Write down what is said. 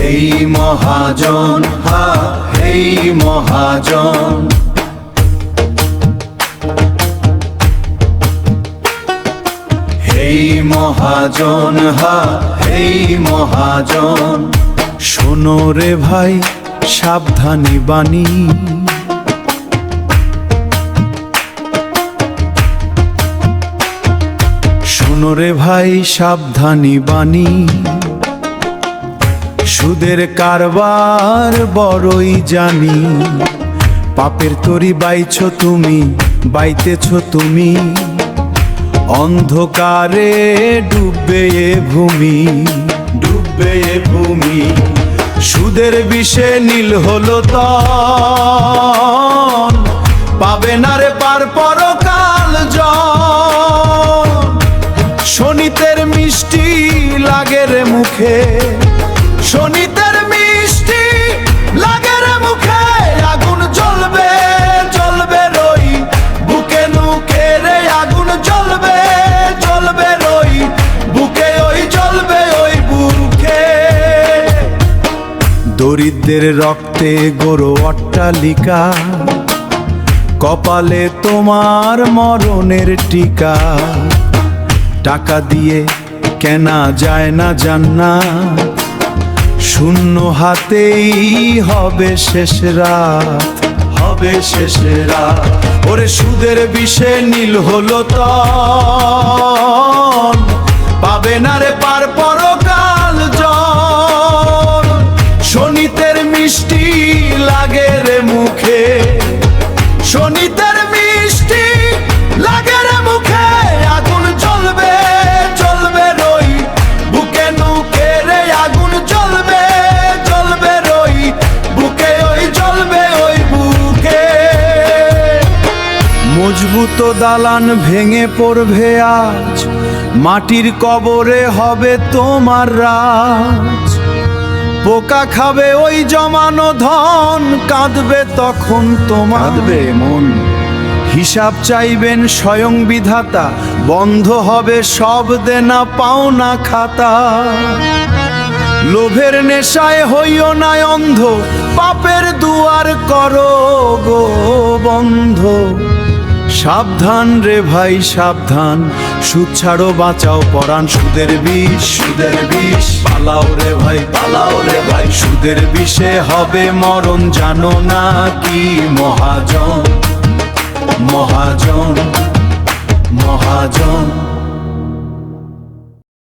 হেই মহাজন, হা হেই মহাজন। হেই মহাজন, হা হেই মহাজন। শোনো রে ভাই সাবধানী বাণী, শোনো রে ভাই সাবধানী বাণী। সুদের কারবার বড়ই জানি, পাপের তরি বাইছো তুমি, বাইতেছ তুমি। অন্ধকারে ডুববে এ ভূমি, ডুববে এ ভূমি। সুদের বিষে নীল হলো তন, পাবে না রে পার পরকাল জন। শনিতের মিষ্টি লাগে রে মুখে, শনিতের মিষ্টি লাগে রে মুখে। আগুন জ্বলবে জ্বলবে রই বুকে নুকে রে, আগুন জ্বলবে জ্বলবে রই বুকে, ওই জ্বলবে ওই বুকে। দরিদ্রের রক্তে গড়ো অট্টালিকা, কপালে তোমার মরণের টিকা। টাকা দিয়ে কেনা যায় না জান্নাত, শূন্য হাতেই হবে শেষ রাত, হবে শেষ রাত। ওরে সুদের বিষে নীল হলো তন, পাবে না রে পার পরকাল জন। শনিতের মিষ্টি লাগে রে মুখে, শনিতের মিষ্টি লাগে রে মুখে। আগুন জ্বলবে জ্বলবে রই বুকে নুকে রে, আগুন জ্বলবে জ্বলবে রই বুকে, ওই জ্বলবে ওই বুকে। মজবুত দালান ভেঙে পড়বে আজ, মাটির কবরে হবে তোমার রাজ। পোকা খাবে ওই জমানো ধন, কাঁদবে তখন তোমার, কাঁদবে মন। হিসাব চাইবেন স্বয়ং বিধাতা, বন্ধ হবে সব দেনা পাওনা খাতা। লোভের নেশায় হইও না অন্ধ, পাপের দুয়ার করো গো বন্ধ। সাবধান রে ভাই সাবধান, সুদ ছাড়ো বাঁচাও পরাণ। সুদের বিষ, সুদের বিষ, পালাও রে ভাই পালাও রে ভাই। সুদের বিষে হবে মরণ, জানো না কি মহাজন, মহাজন, মহাজন।